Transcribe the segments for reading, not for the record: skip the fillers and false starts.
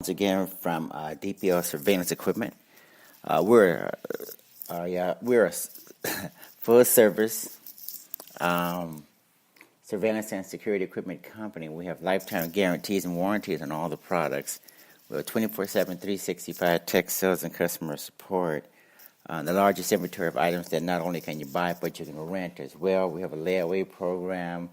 Once again from DPL Surveillance Equipment. We're a full service surveillance and security equipment company. We have lifetime guarantees and warranties on all the products. We have 24/7, 365 tech sales and customer support. The largest inventory of items that not only can you buy, but you can rent as well. We have a layaway program,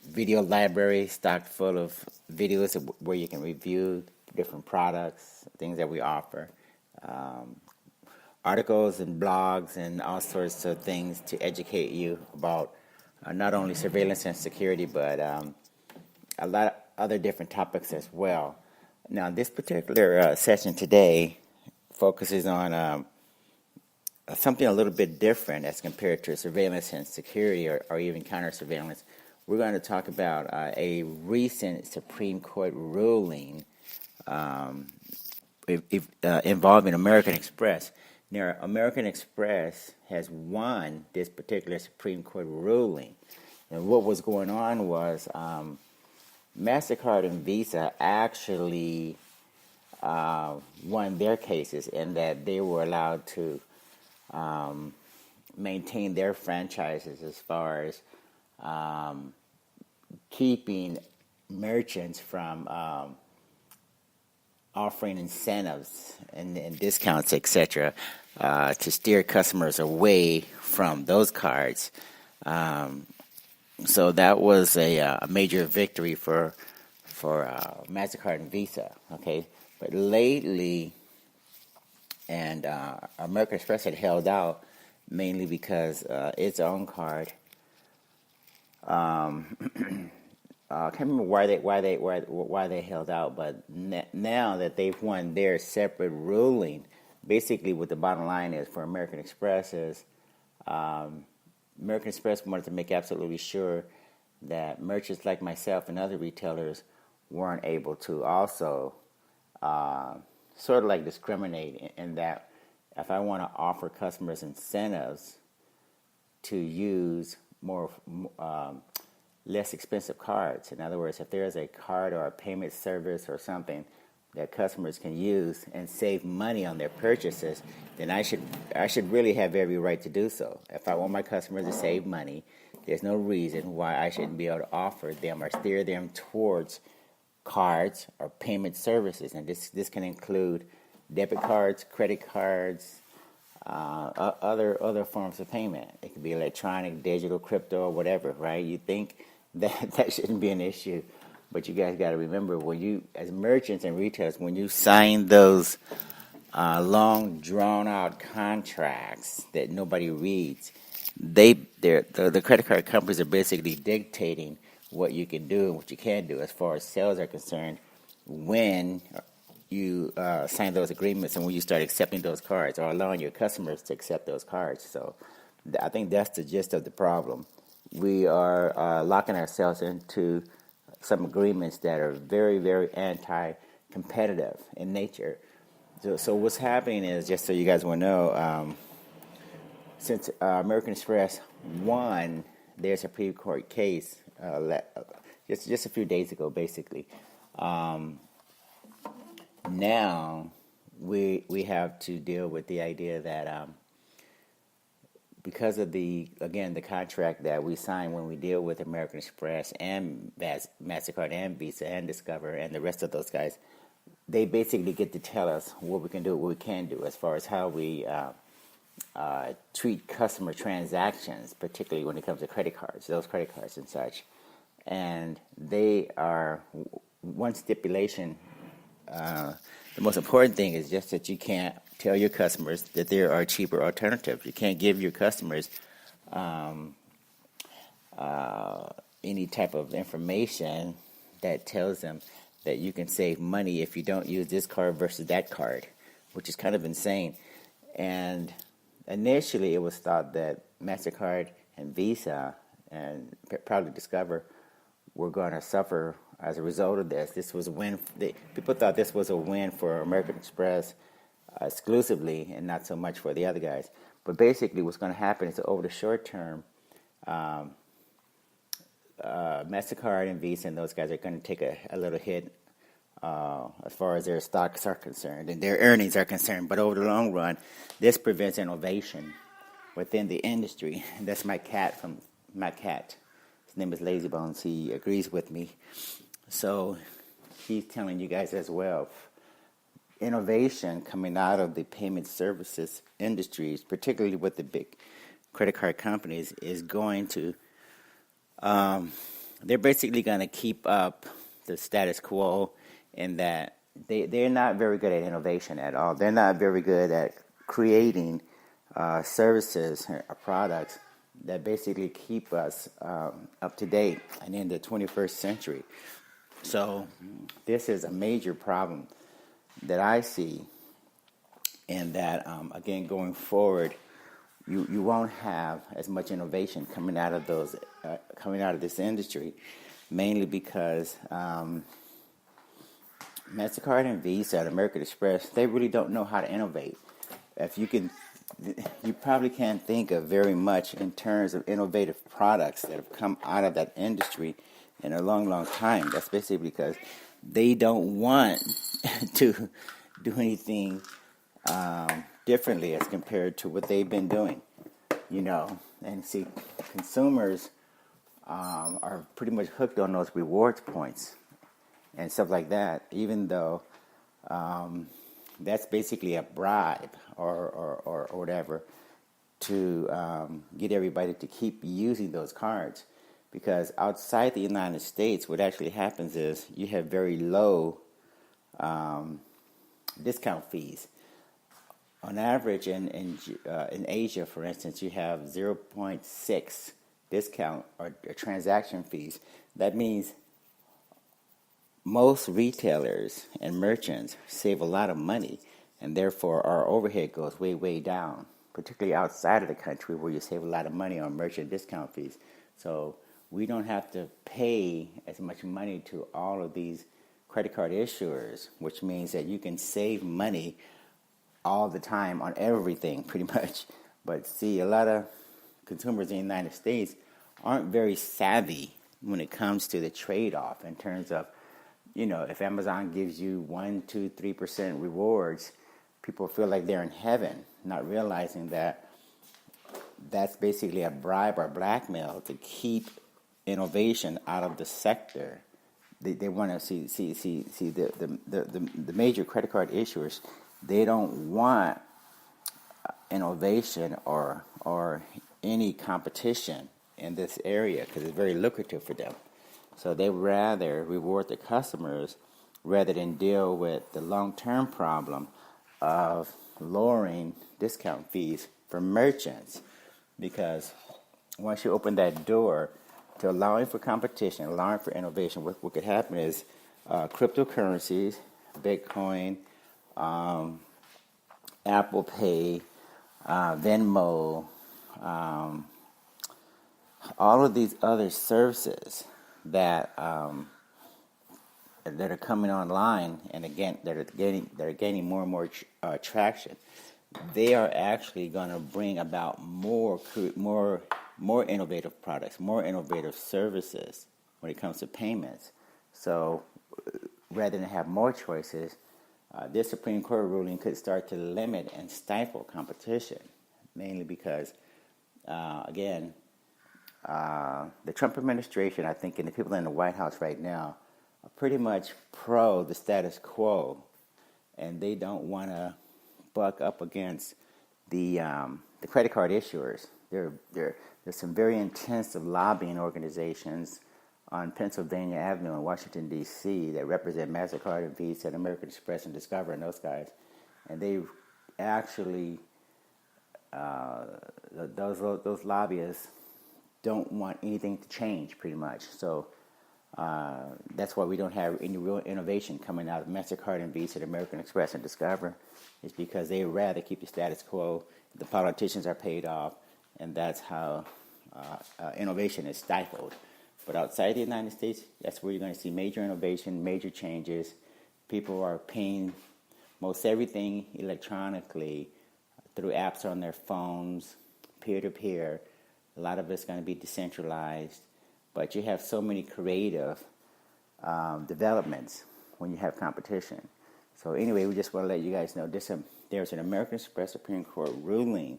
video library stocked full of videos where you can review different products, things that we offer, articles and blogs and all sorts of things to educate you about not only surveillance and security, but a lot of other different topics as well. Now, this particular session today focuses on something a little bit different as compared to surveillance and security or even counter-surveillance. We're going to talk about a recent Supreme Court ruling involving American Express. Now, American Express has won this particular Supreme Court ruling. And what was going on was MasterCard and Visa actually won their cases in that they were allowed to maintain their franchises as far as keeping merchants from offering incentives and discounts, etc., to steer customers away from those cards. So that was a major victory for MasterCard and Visa. Okay, but lately, and American Express had held out mainly because its own card. I can't remember why they held out, but now that they've won their separate ruling, basically what the bottom line is for American Express is American Express wanted to make absolutely sure that merchants like myself and other retailers weren't able to also sort of like discriminate in that if I want to offer customers incentives to use more less expensive cards. In other words, if there is a card or a payment service or something that customers can use and save money on their purchases, then I should really have every right to do so. If I want my customers to save money, there's no reason why I shouldn't be able to offer them or steer them towards cards or payment services. And this can include debit cards, credit cards, other forms of payment. It could be electronic, digital, crypto, or whatever, right? You think that shouldn't be an issue. But you guys got to remember, when you, as merchants and retailers, when you sign those long, drawn-out contracts that nobody reads, the credit card companies are basically dictating what you can do and what you can't do as far as sales are concerned when you sign those agreements and when you start accepting those cards or allowing your customers to accept those cards. So I think that's the gist of the problem. We are locking ourselves into some agreements that are very, very anti-competitive in nature. So what's happening is, just so you guys will know, since American Express won their Supreme Court case just a few days ago, basically, now we have to deal with the idea that because of the contract that we sign when we deal with American Express and MasterCard and Visa and Discover and the rest of those guys, they basically get to tell us what we can do, what we can do as far as how we treat customer transactions, particularly when it comes to credit cards, those credit cards and such. And they are, one stipulation, the most important thing is just that you can't tell your customers that there are cheaper alternatives. You can't give your customers any type of information that tells them that you can save money if you don't use this card versus that card, which is kind of insane. And initially it was thought that MasterCard and Visa and probably Discover were going to suffer as a result of this. This was a win. People thought this was a win for American Express exclusively and not so much for the other guys. But basically what's going to happen is that over the short term, MasterCard and Visa and those guys are going to take a little hit as far as their stocks are concerned and their earnings are concerned. But over the long run, this prevents innovation within the industry. And that's my cat. His name is Lazy Bones. He agrees with me. So he's telling you guys as well. Innovation coming out of the payment services industries, particularly with the big credit card companies, is going to, they're basically going to keep up the status quo in that they're not very good at innovation at all. They're not very good at creating services or products that basically keep us up to date and in the 21st century. So this is a major problem that I see, and that again, going forward, you won't have as much innovation coming out of this industry, mainly because MasterCard and Visa and American Express, they really don't know how to innovate. You probably can't think of very much in terms of innovative products that have come out of that industry in a long, long time. That's basically because they don't want to do anything differently as compared to what they've been doing, And see, consumers are pretty much hooked on those rewards points and stuff like that, even though that's basically a bribe or whatever to get everybody to keep using those cards. Because outside the United States, what actually happens is you have very low discount fees. On average, in Asia, for instance, you have 0.6 discount or transaction fees. That means most retailers and merchants save a lot of money, and therefore our overhead goes way, way down, particularly outside of the country where you save a lot of money on merchant discount fees. So we don't have to pay as much money to all of these credit card issuers, which means that you can save money all the time on everything, pretty much. But see, a lot of consumers in the United States aren't very savvy when it comes to the trade-off in terms of, if Amazon gives you 1, 2, 3% rewards, people feel like they're in heaven, not realizing that that's basically a bribe or blackmail to keep innovation out of the sector. They want to see the major credit card issuers. They don't want innovation or any competition in this area because it's very lucrative for them. So they rather reward the customers rather than deal with the long-term problem of lowering discount fees for merchants. Because once you open that door to allowing for competition, allowing for innovation, what could happen is cryptocurrencies, Bitcoin, Apple Pay, Venmo, all of these other services that are coming online, and again that are gaining more and more traction. They are actually going to bring about more innovative products, more innovative services when it comes to payments. So rather than have more choices, this Supreme Court ruling could start to limit and stifle competition, mainly because, again, the Trump administration, I think, and the people in the White House right now are pretty much pro the status quo, and they don't want to buck up against the credit card issuers. There's some very intensive lobbying organizations on Pennsylvania Avenue in Washington, D.C. that represent MasterCard and Visa and American Express and Discover and those guys. And they actually, those lobbyists don't want anything to change pretty much. So that's why we don't have any real innovation coming out of MasterCard and Visa and American Express and Discover. It's because they rather keep the status quo. The politicians are paid off, and that's how innovation is stifled. But outside the United States, that's where you're going to see major innovation, major changes. People are paying most everything electronically through apps on their phones, peer-to-peer. A lot of it's going to be decentralized. But you have so many creative developments when you have competition. So anyway, we just want to let you guys know there's an American Express Supreme Court ruling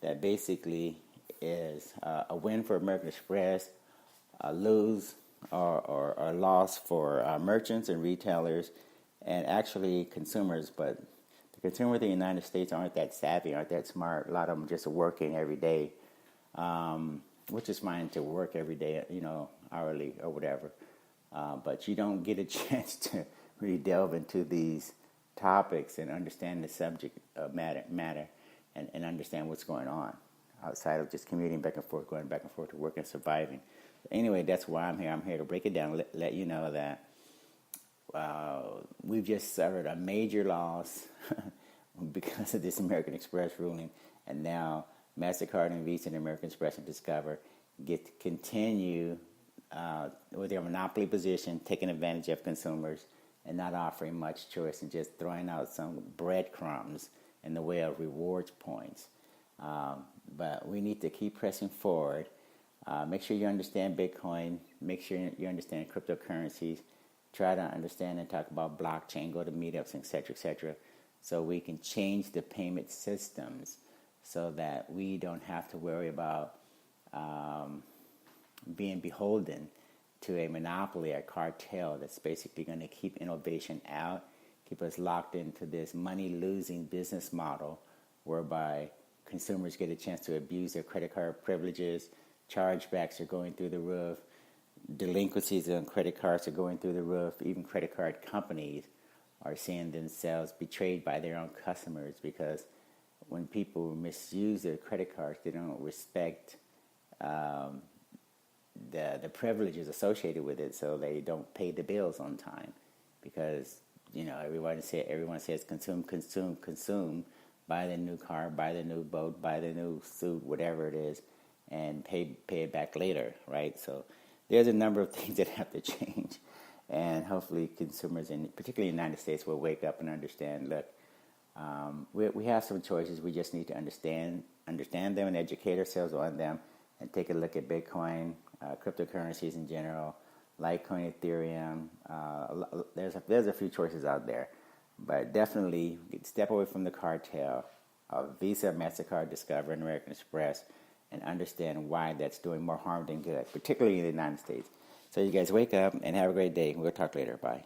that basically is a win for American Express, a lose or loss for merchants and retailers, and actually consumers. But the consumers in the United States aren't that savvy, aren't that smart. A lot of them just are working every day, which is fine to work every day, hourly or whatever. But you don't get a chance to really delve into these topics and understand the subject matter and understand what's going on outside of just commuting back and forth, going back and forth to work and surviving. Anyway, that's why I'm here. I'm here to break it down, let you know that we've just suffered a major loss because of this American Express ruling, and now MasterCard and Visa and American Express and Discover get to continue with their monopoly position, taking advantage of consumers and not offering much choice and just throwing out some breadcrumbs in the way of rewards points. But we need to keep pressing forward. Make sure you understand Bitcoin. Make sure you understand cryptocurrencies. Try to understand and talk about blockchain. Go to meetups, etc., so we can change the payment systems so that we don't have to worry about being beholden to a monopoly, a cartel that's basically going to keep innovation out, keep us locked into this money-losing business model whereby consumers get a chance to abuse their credit card privileges, chargebacks are going through the roof, delinquencies on credit cards are going through the roof, even credit card companies are seeing themselves betrayed by their own customers because when people misuse their credit cards, they don't respect the privileges associated with it, so they don't pay the bills on time because everyone says consume, buy the new car, buy the new boat, buy the new suit, whatever it is, and pay it back later, right? So there's a number of things that have to change, and hopefully consumers, particularly in the United States, will wake up and understand. Look, we have some choices. We just need to understand them and educate ourselves on them, and take a look at Bitcoin, cryptocurrencies in general, Litecoin, Ethereum. There's a few choices out there, but definitely step away from the cartel of Visa, MasterCard, Discover, and American Express, and understand why that's doing more harm than good, particularly in the United States. So you guys wake up and have a great day. We'll talk later. Bye.